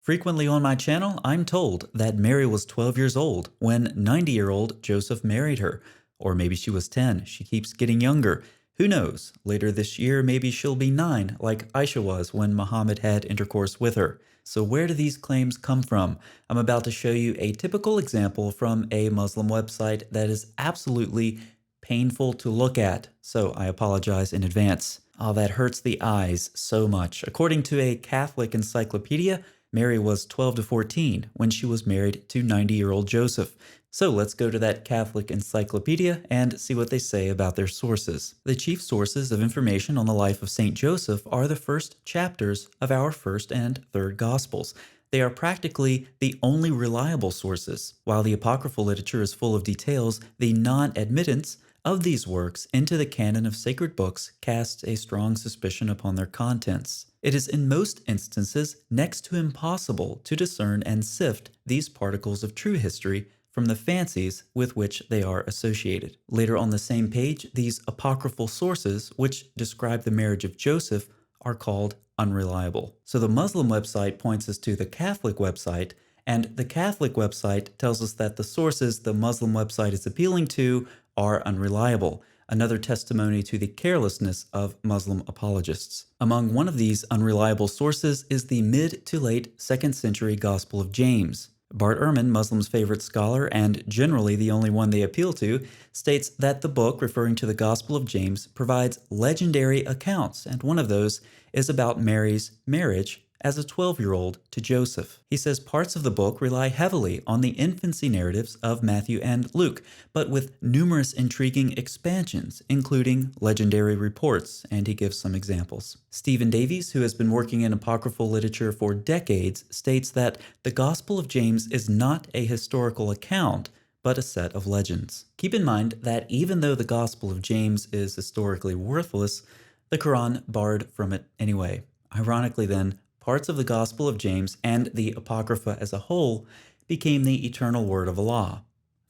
Frequently on my channel, I'm told that Mary was 12 years old when 90-year-old Joseph married her. Or maybe she was 10. She keeps getting younger. Who knows? Later this year, maybe she'll be 9, like Aisha was when Muhammad had intercourse with her. So where do these claims come from? I'm about to show you a typical example from a Muslim website that is absolutely painful to look at. So I apologize in advance. Oh, that hurts the eyes so much. According to a Catholic encyclopedia, Mary was 12 to 14 when she was married to 90-year-old Joseph. So let's go to that Catholic encyclopedia and see what they say about their sources. The chief sources of information on the life of Saint Joseph are the first chapters of our first and third Gospels. They are practically the only reliable sources. While the apocryphal literature is full of details, the non-admittance of these works into the canon of sacred books casts a strong suspicion upon their contents. It is in most instances next to impossible to discern and sift these particles of true history from the fancies with which they are associated. Later on the same page, these apocryphal sources, which describe the marriage of Joseph, are called unreliable. So the Muslim website points us to the Catholic website, and the Catholic website tells us that the sources the Muslim website is appealing to are unreliable, another testimony to the carelessness of Muslim apologists. Among one of these unreliable sources is the mid to late 2nd century Gospel of James. Bart Ehrman, Muslims' favorite scholar and generally the only one they appeal to, states that the book, referring to the Gospel of James, provides legendary accounts, and one of those is about Mary's marriage as a 12-year-old to Joseph. He says parts of the book rely heavily on the infancy narratives of Matthew and Luke, but with numerous intriguing expansions, including legendary reports, and he gives some examples. Stephen Davies, who has been working in apocryphal literature for decades, states that the Gospel of James is not a historical account, but a set of legends. Keep in mind that even though the Gospel of James is historically worthless, the Quran borrowed from it anyway. Ironically then, parts of the Gospel of James and the Apocrypha as a whole became the eternal word of Allah.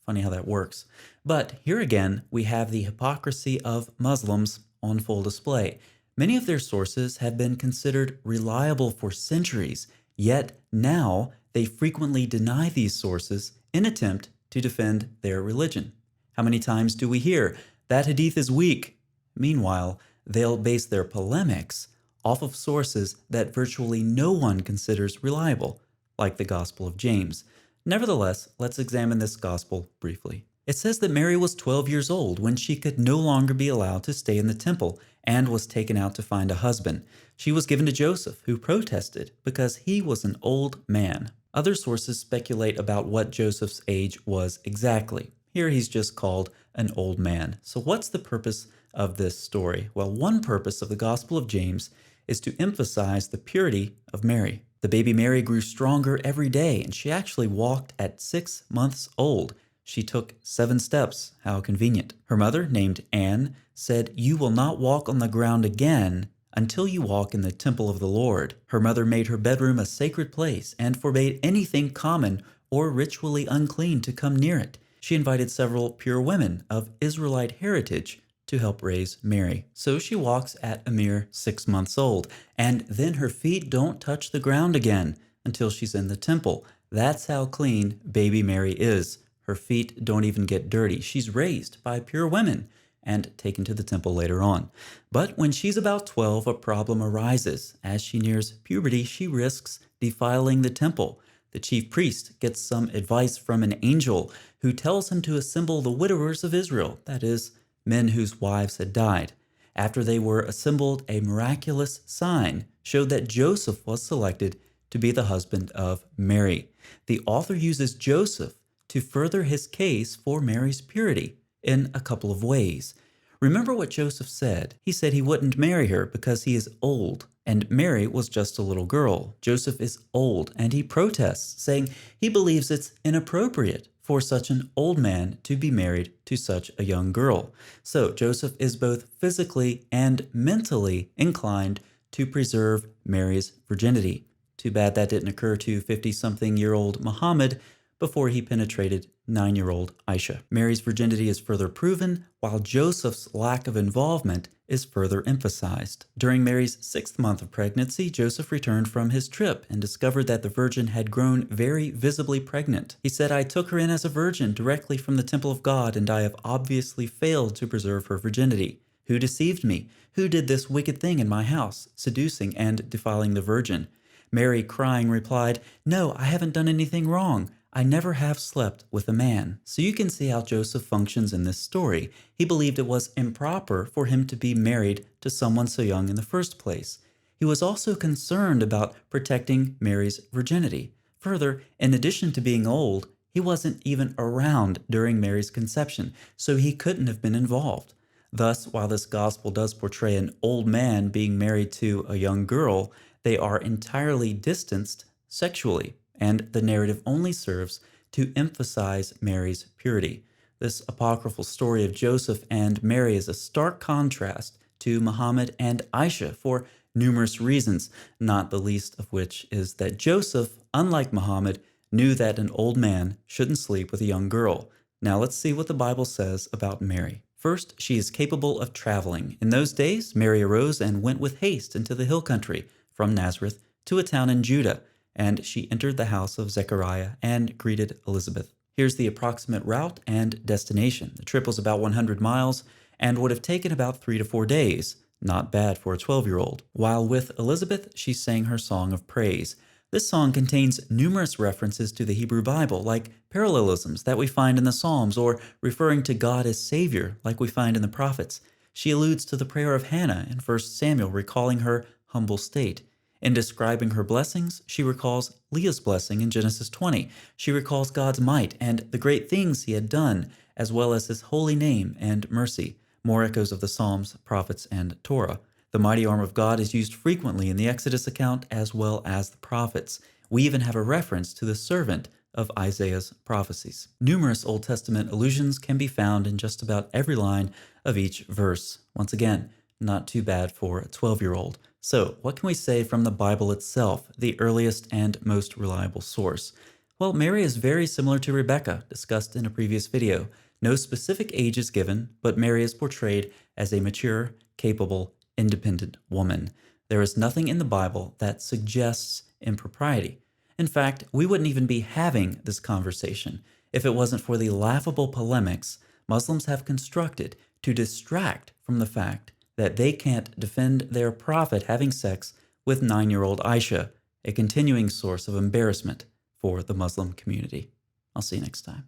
Funny how that works. But here again, we have the hypocrisy of Muslims on full display. Many of their sources have been considered reliable for centuries, yet now they frequently deny these sources in attempt to defend their religion. How many times do we hear, that hadith is weak? Meanwhile, they'll base their polemics off of sources that virtually no one considers reliable, like the Gospel of James. Nevertheless, let's examine this Gospel briefly. It says that Mary was 12 years old when she could no longer be allowed to stay in the temple and was taken out to find a husband. She was given to Joseph, who protested because he was an old man. Other sources speculate about what Joseph's age was exactly. Here he's just called an old man. So what's the purpose of this story? Well, one purpose of the Gospel of James is to emphasize the purity of Mary. The baby Mary grew stronger every day, and she actually walked at 6 months old. She took 7 steps. How convenient. Her mother, named Anne, said, "You will not walk on the ground again until you walk in the temple of the Lord." Her mother made her bedroom a sacred place and forbade anything common or ritually unclean to come near it. She invited several pure women of Israelite heritage to help raise Mary. So she walks at a mere 6 months old, and then her feet don't touch the ground again until she's in the temple. That's how clean baby Mary is. Her feet don't even get dirty. She's raised by pure women and taken to the temple later on. But when she's about 12, a problem arises. As she nears puberty, she risks defiling the temple. The chief priest gets some advice from an angel who tells him to assemble the widowers of Israel, that is, men whose wives had died. After they were assembled, a miraculous sign showed that Joseph was selected to be the husband of Mary. The author uses Joseph to further his case for Mary's purity in a couple of ways. Remember what Joseph said. He said he wouldn't marry her because he is old, and Mary was just a little girl. Joseph is old, and he protests, saying he believes it's inappropriate for such an old man to be married to such a young girl. So Joseph is both physically and mentally inclined to preserve Mary's virginity. Too bad that didn't occur to 50-something-year-old Muhammad, before he penetrated 9-year-old Aisha. Mary's virginity is further proven, while Joseph's lack of involvement is further emphasized. During Mary's 6th month of pregnancy, Joseph returned from his trip and discovered that the virgin had grown very visibly pregnant. He said, "I took her in as a virgin directly from the temple of God, and I have obviously failed to preserve her virginity. Who deceived me? Who did this wicked thing in my house, seducing and defiling the virgin?" Mary, crying, replied, "No, I haven't done anything wrong. I never have slept with a man." So you can see how Joseph functions in this story. He believed it was improper for him to be married to someone so young in the first place. He was also concerned about protecting Mary's virginity. Further, in addition to being old, he wasn't even around during Mary's conception, so he couldn't have been involved. Thus, while this gospel does portray an old man being married to a young girl, they are entirely distanced sexually, and the narrative only serves to emphasize Mary's purity. This apocryphal story of Joseph and Mary is a stark contrast to Muhammad and Aisha for numerous reasons, not the least of which is that Joseph, unlike Muhammad, knew that an old man shouldn't sleep with a young girl. Now let's see what the Bible says about Mary. First, she is capable of traveling. In those days, Mary arose and went with haste into the hill country from Nazareth to a town in Judah, and she entered the house of Zechariah and greeted Elizabeth. Here's the approximate route and destination. The trip was about 100 miles and would have taken about 3 to 4 days. Not bad for a 12-year-old. While with Elizabeth, she sang her song of praise. This song contains numerous references to the Hebrew Bible, like parallelisms that we find in the Psalms, or referring to God as Savior, like we find in the prophets. She alludes to the prayer of Hannah in 1 Samuel, recalling her humble state. In describing her blessings, she recalls Leah's blessing in Genesis 20. She recalls God's might and the great things he had done, as well as his holy name and mercy. More echoes of the Psalms, prophets, and Torah. The mighty arm of God is used frequently in the Exodus account as well as the prophets. We even have a reference to the servant of Isaiah's prophecies. Numerous Old Testament allusions can be found in just about every line of each verse. Once again, not too bad for a 12-year-old. So, what can we say from the Bible itself, the earliest and most reliable source? Well, Mary is very similar to Rebecca, discussed in a previous video. No specific age is given, but Mary is portrayed as a mature, capable, independent woman. There is nothing in the Bible that suggests impropriety. In fact, we wouldn't even be having this conversation if it wasn't for the laughable polemics Muslims have constructed to distract from the fact that they can't defend their prophet having sex with 9-year-old Aisha, a continuing source of embarrassment for the Muslim community. I'll see you next time.